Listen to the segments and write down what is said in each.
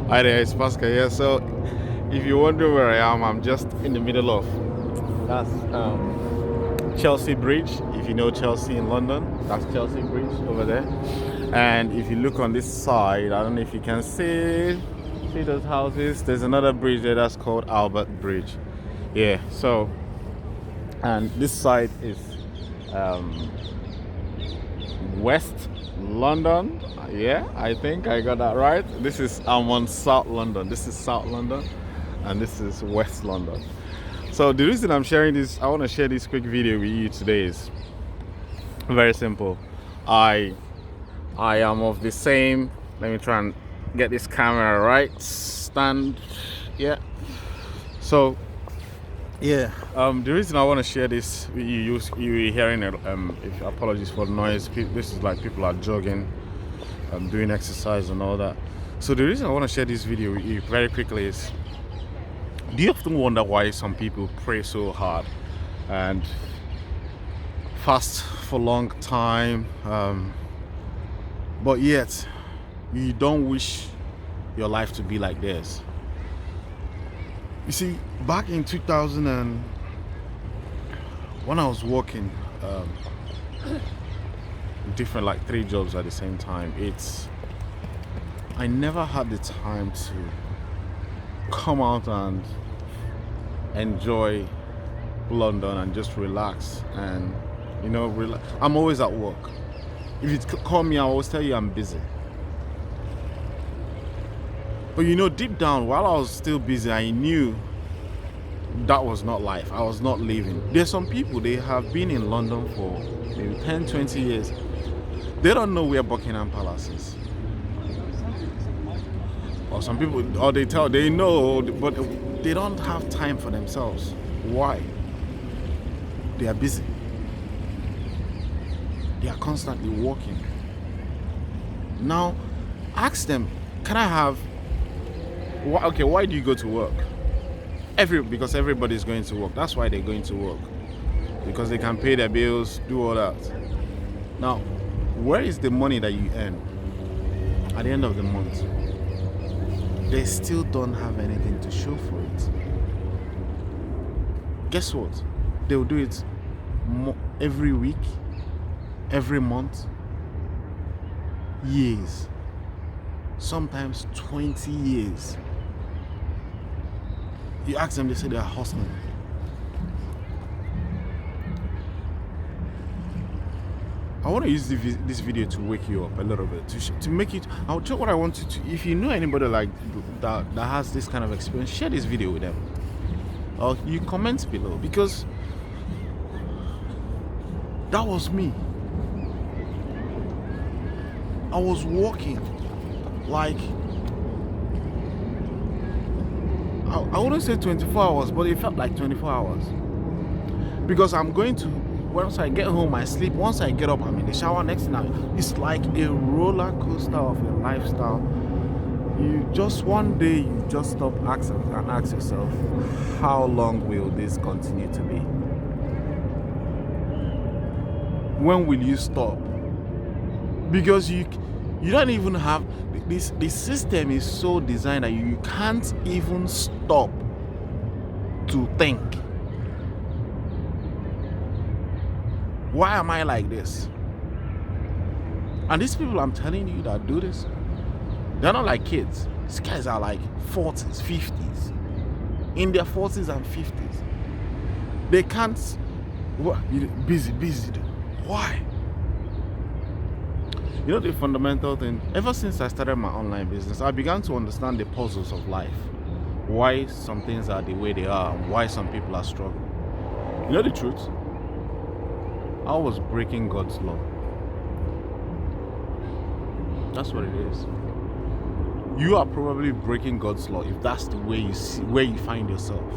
Hi there, it's Pascal here. So, if you wonder where I am, I'm just in the middle of that's Chelsea Bridge. If you know Chelsea in London, that's Chelsea Bridge over there. And if you look on this side, I don't know if you can see those houses. There's another bridge there that's called Albert Bridge. Yeah. So, and this side is West London. Yeah, I think I got that right. I'm on South London. This is South London, and this is West London. So the reason I'm sharing this, I want to share this quick video with you today is very simple. I am of the same. Let me try and get this camera right. Stand. Yeah. So yeah, the reason I want to share this with you hearing it, if apologies for the noise. This is like people are jogging, doing exercise and all that. So the reason I want to share this video with you very quickly is, do you often wonder why some people pray so hard and fast for long time, but yet you don't wish your life to be like theirs? You see, back in 2000 and when I was working different, like 3 jobs at the same time, I never had the time to come out and enjoy London and just relax and relax. I'm always at work. If you call me, I always tell you I'm busy. But deep down, while I was still busy, I knew that was not life. I was not living. There's some people, they have been in London for maybe 10, 20 years. They don't know where Buckingham Palace is. Or some people, or they know, but they don't have time for themselves. Why? They are busy. They are constantly working. Now, ask them, can I have... Okay, why do you go to work? Because everybody's going to work. That's why they're going to work. Because they can pay their bills, do all that. Now, where is the money that you earn at the end of the month? They still don't have anything to show for it. Guess what? They'll do it every week, every month, years, sometimes 20 years. You ask them, they say they are hustling. I want to use this video to wake you up a little bit, to make it. I'll tell what I want you to. If you know anybody like that has this kind of experience, share this video with them. Or you comment below, because that was me. I was walking like, I wouldn't say 24 hours, but it felt like 24 hours. Because once I get home, I sleep. Once I get up, I'm in the shower. Next thing it's like a roller coaster of a lifestyle. One day, you just stop and ask yourself, how long will this continue to be? When will you stop? Because you don't even have... This system is so designed that you can't even stop to think. Why am I like this? And these people I'm telling you that do this, they're not like kids. These guys are like 40s, 50s. In their 40s and 50s. They can't... Busy. Why? The fundamental thing, ever since I started my online business, I began to understand the puzzles of life. Why some things are the way they are, and why some people are struggling. The truth? I was breaking God's law. That's what it is. You are probably breaking God's law if that's the way you see, where you find yourself.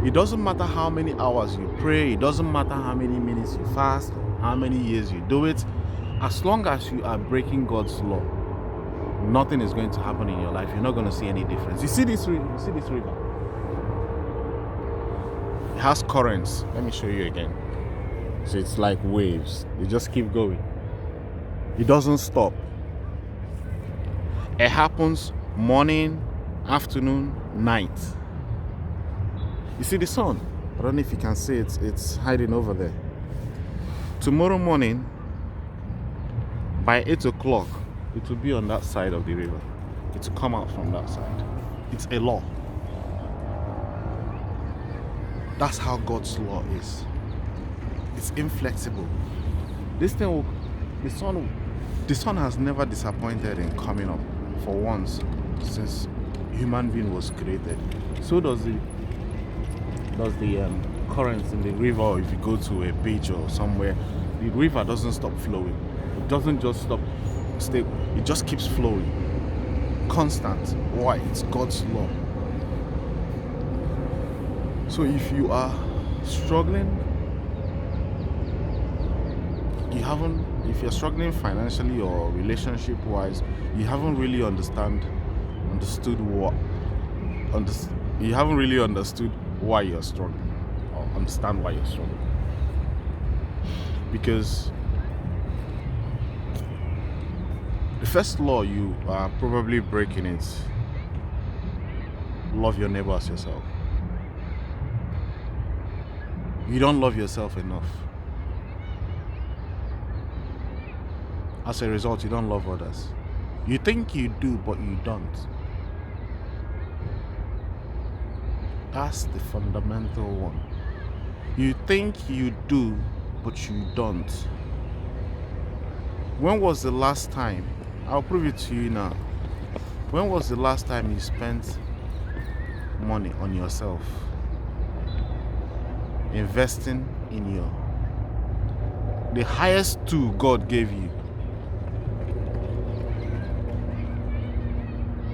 It doesn't matter how many hours you pray, it doesn't matter how many minutes you fast, how many years you do it. As long as you are breaking God's law, nothing is going to happen in your life. You're not going to see any difference. You see this river? It has currents. Let me show you again. So it's like waves. They just keep going. It doesn't stop. It happens morning, afternoon, night. You see the sun? I don't know if you can see it. It's hiding over there. Tomorrow morning, by 8 o'clock, it will be on that side of the river. It will come out from that side. It's a law. That's how God's law is. It's inflexible. This thing will, the sun has never disappointed in coming up for once since human being was created. So does the currents in the river, or if you go to a beach or somewhere, the river doesn't stop flowing. It doesn't just stay, it just keeps flowing. Constant. Why? It's God's law. So if you are struggling, if you're struggling financially or relationship wise, you haven't really understood why you're struggling, or understand why you're struggling. Because the first law you are probably breaking is love your neighbor as yourself. You don't love yourself enough. As a result, you don't love others. You think you do, but you don't. That's the fundamental one. You think you do, but you don't. When was the last time? I'll prove it to you now. When was the last time you spent money on yourself? Investing in the highest tool God gave you,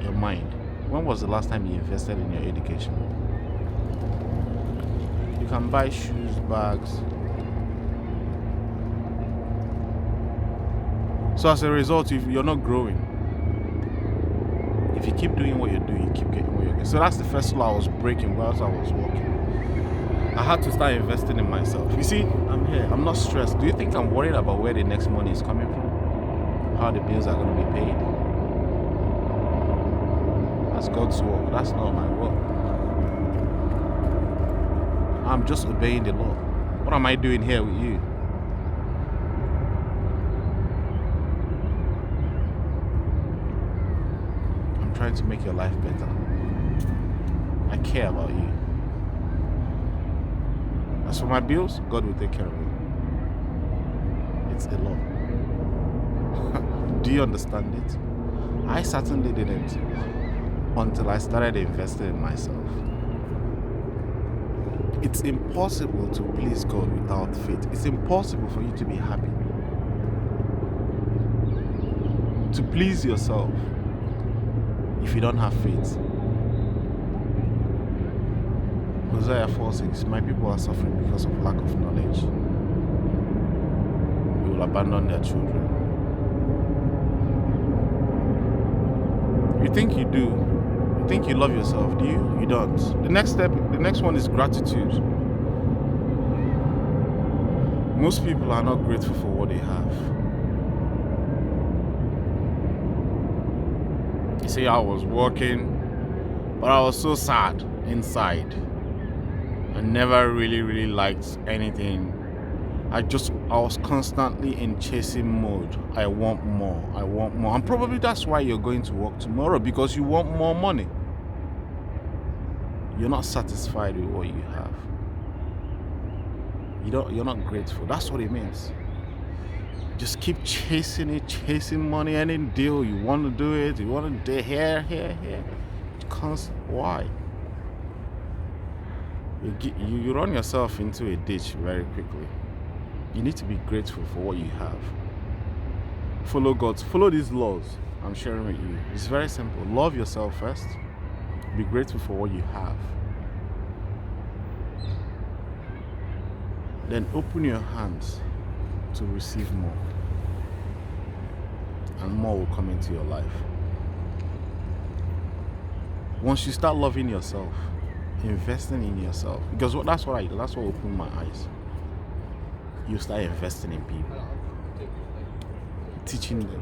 your mind. When was the last time you invested in your education? You can buy shoes, bags. So as a result, if you're not growing, if you keep doing what you're doing, you keep getting what you're getting. So that's the first law I was breaking whilst I was working. I had to start investing in myself. You see, I'm here. I'm not stressed. Do you think I'm worried about where the next money is coming from? How the bills are going to be paid? That's God's work. That's not my work. I'm just obeying the law. What am I doing here with you? I'm trying to make your life better. I care about you. As for my bills, God will take care of it. It's a law. Do you understand it? I certainly didn't until I started investing in myself. It's impossible to please God without faith. It's impossible for you to be happy. To please yourself if you don't have faith. Hosea 4:6, my people are suffering because of lack of knowledge. They will abandon their children. You think you do. You think you love yourself, do you? You don't. The next one is gratitude. Most people are not grateful for what they have. You see, I was working, but I was so sad inside. I never really liked anything. I was constantly in chasing mode. I want more. And probably that's why you're going to work tomorrow, because you want more money. You're not satisfied with what you have. You're not grateful. That's what it means. Just keep chasing it, chasing money, any deal you want to do it. You want to do here. Why? You run yourself into a ditch very quickly. You need to be grateful for what you have. Follow these laws I'm sharing with you. It's very simple. Love yourself first. Be grateful for what you have. Then open your hands to receive more. And more will come into your life. Once you start loving yourself, investing in yourself, because that's what opened my eyes. You start investing in people, teaching them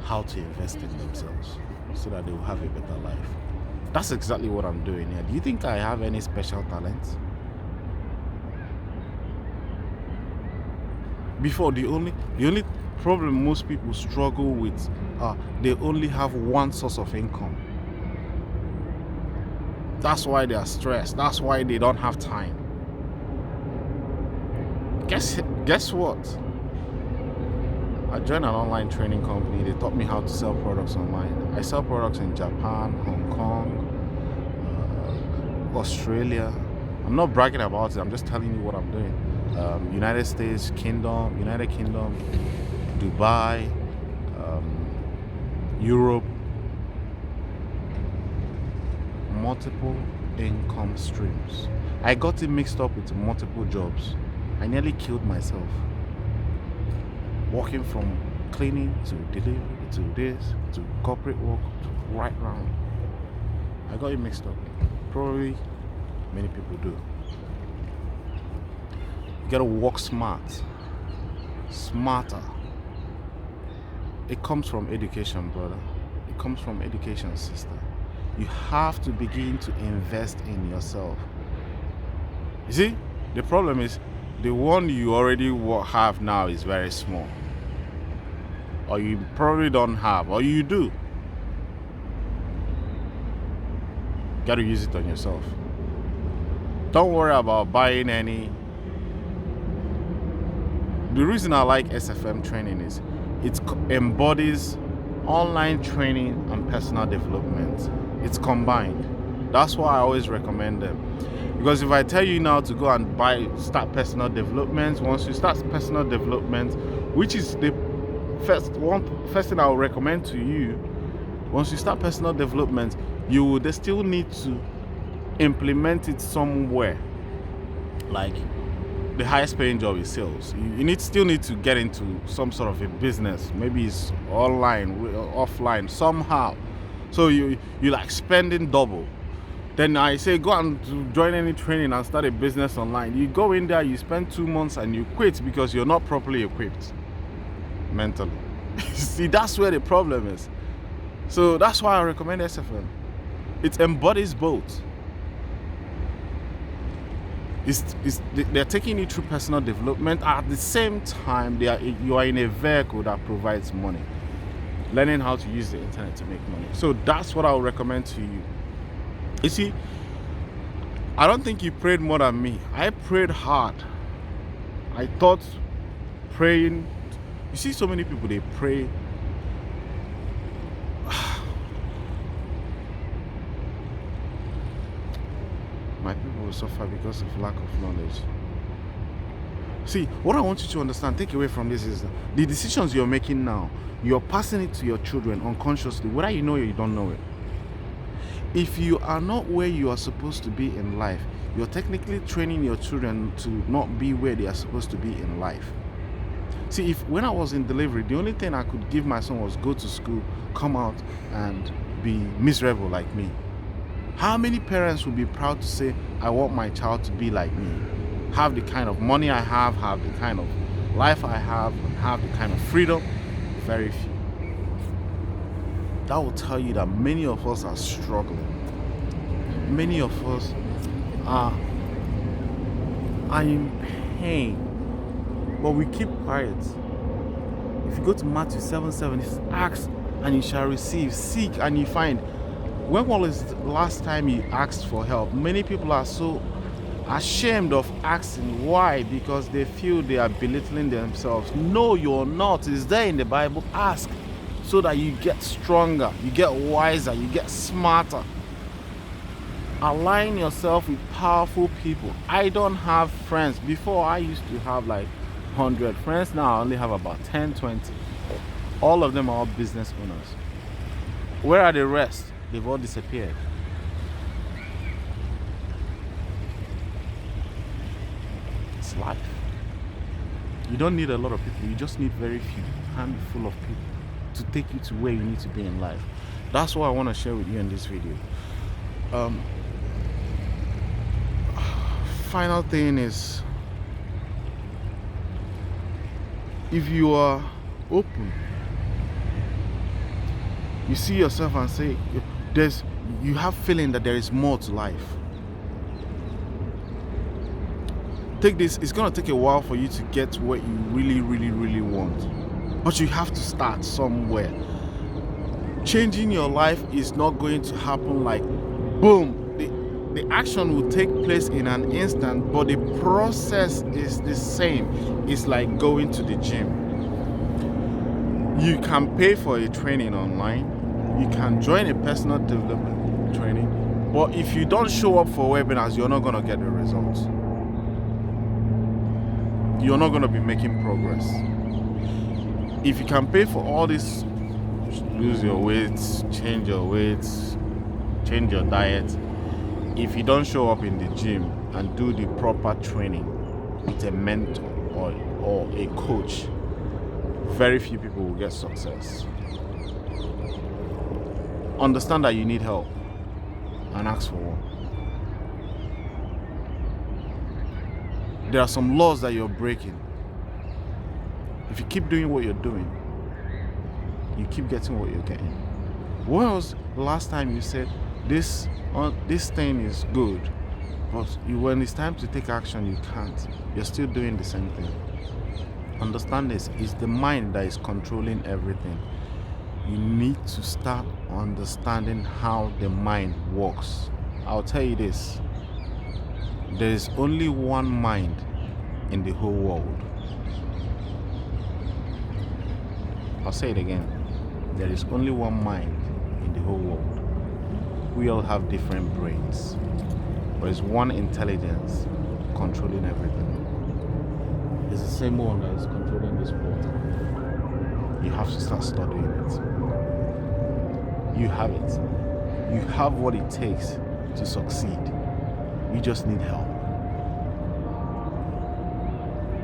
how to invest in themselves. so that they will have a better life. That's exactly what I'm doing here. Do you think I have any special talents? Before, the only problem most people struggle with, they only have one source of income. That's why they are stressed. That's why they don't have time. Guess what? I joined an online training company. They taught me how to sell products online. I sell products in Japan, Hong Kong, Australia. I'm not bragging about it. I'm just telling you what I'm doing. United Kingdom, Dubai, Europe. Multiple income streams. I got it mixed up with multiple jobs. I nearly killed myself. Walking from cleaning to delivery to this to corporate work to right round. I got it mixed up. Probably many people do. You gotta work smarter. It comes from education, brother. It comes from education, sister. You have to begin to invest in yourself. You see, the problem is the one you already have now is very small, or you probably don't have, or you do. You gotta use it on yourself. Don't worry about buying any. The reason I like SFM training is it embodies online training and personal development. It's combined. That's why I always recommend them. Because if I tell you now to go and start personal development, once you start personal development, which is the first thing I will recommend to you, once you start personal development, you would still need to implement it somewhere. Like the highest paying job is sales. You still need to get into some sort of a business. Maybe it's online, offline, somehow. So you like spending double. Then I say go and join any training and start a business online. You go in there, you spend 2 months and you quit because you're not properly equipped mentally. See, that's where the problem is. So that's why I recommend SFM. It embodies both. They're taking you through personal development. At the same time, you are in a vehicle that provides money. Learning how to use the internet to make money. So that's what I would recommend to you. You see, I don't think you prayed more than me. I prayed hard. I thought praying. You see, so many people, they pray. My people will suffer because of lack of knowledge. See, what I want you to understand, take away from this is the decisions you're making now, you're passing it to your children unconsciously, whether you know it or you don't know it. If you are not where you are supposed to be in life, you're technically training your children to not be where they are supposed to be in life. See, when I was in delivery, the only thing I could give my son was go to school, come out and be miserable like me. How many parents would be proud to say, I want my child to be like me? Have the kind of money I have the kind of life I have the kind of freedom? Very few. That will tell you that many of us are struggling. Many of us are in pain. But we keep quiet. If you go to Matthew 7:7, it's ask and you shall receive, seek and you find. When was the last time you asked for help? Many people are so ashamed of asking. Why? Because they feel they are belittling themselves. No, you're not. It's there in the Bible. Ask so that you get stronger, you get wiser, you get smarter. Align yourself with powerful people. I don't have friends. Before, I used to have like 100 friends. Now I only have about 10, 20. All of them are all business owners. Where are the rest? They've all disappeared. It's life. You don't need a lot of people. You just need very few, handful of people to take you to where you need to be in life. That's what I want to share with you in this video. Final thing is, if you are open, You see yourself and say, you have feeling that there is more to life. Take this, it's gonna take a while for you to get what you really, really, really want. But you have to start somewhere. Changing your life is not going to happen like boom. The action will take place in an instant, but the process is the same. It's like going to the gym. You can pay for a training online. You can join a personal development training. But if you don't show up for webinars, you're not going to get the results. You're not going to be making progress. If you can pay for all this, lose your weight, change your weight, change your diet, if you don't show up in the gym and do the proper training with a mentor or a coach, very few people will get success. Understand that you need help and ask for one. There are some laws that you're breaking. If you keep doing what you're doing, you keep getting what you're getting. When was the last time you said this thing is good, but when it's time to take action, you can't? You're still doing the same thing. Understand this, it's the mind that is controlling everything. You need to start understanding how the mind works. I'll tell you this, there is only one mind in the whole world. I'll say it again, there is only one mind in the whole world. We all have different brains, but it's one intelligence controlling everything. It's the same one that is controlling this world. You have to start studying it. You have it. You have what it takes to succeed. You just need help.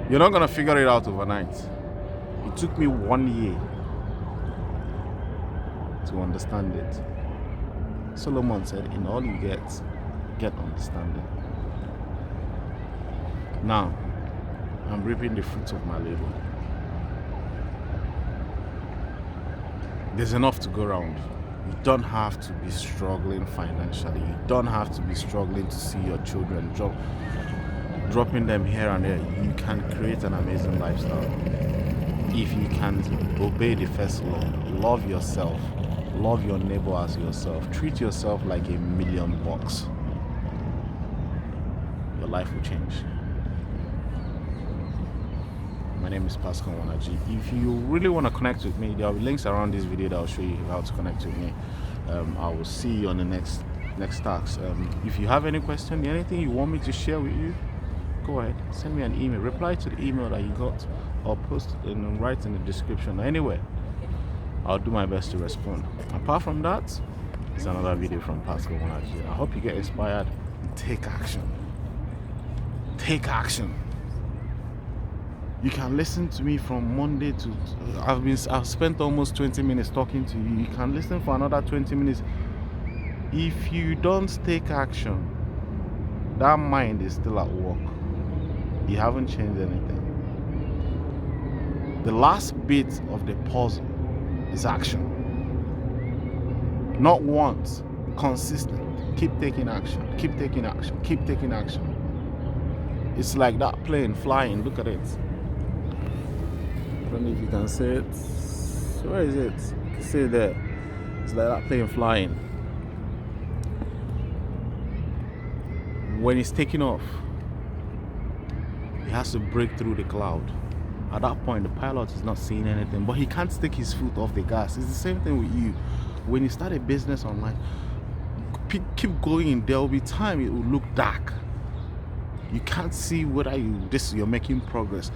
You're not gonna figure it out overnight. It took me 1 year to understand it. Solomon said, in all you get understanding. Now, I'm reaping the fruits of my labor. There's enough to go around. You don't have to be struggling financially. You don't have to be struggling to see your children dropping them here and there. You can create an amazing lifestyle. If you can obey the first law, love yourself. Love your neighbor as yourself. Treat yourself like $1,000,000. Your life will change. My name is Pascal Imonitie. If you really want to connect with me, there will be links around this video that will show you how to connect with me. I will see you on the next task. If you have any question, anything you want me to share with you, go ahead, send me an email. Reply to the email that you got, or post it and write in the description. Anyway, I'll do my best to respond. Apart from that, it's another video from Pascal Imonitie. I hope you get inspired and take action. Take action. You can listen to me from Monday to I've spent almost 20 minutes talking to you. You can listen for another 20 minutes. If you don't take action, that mind is still at work. You haven't changed anything. The last bit of the puzzle is action. Not once, consistent. Keep taking action. Keep taking action. Keep taking action. It's like that plane flying. Look at it. I don't know if you can see it. Where is it? You can see it there. It's like that plane flying. When it's taking off, he has to break through the cloud. At that point, the pilot is not seeing anything, but he can't take his foot off the gas. It's the same thing with you. When you start a business online, keep going. There will be time it will look dark. You can't see whether you're making progress.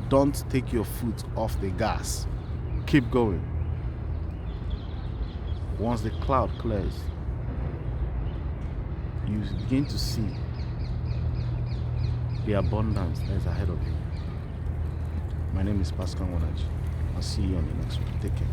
Don't take your foot off the gas. Keep going. Once the cloud clears, you begin to see the abundance that is ahead of you. My name is Pascal Imonitie. I'll see you on the next one. Take care.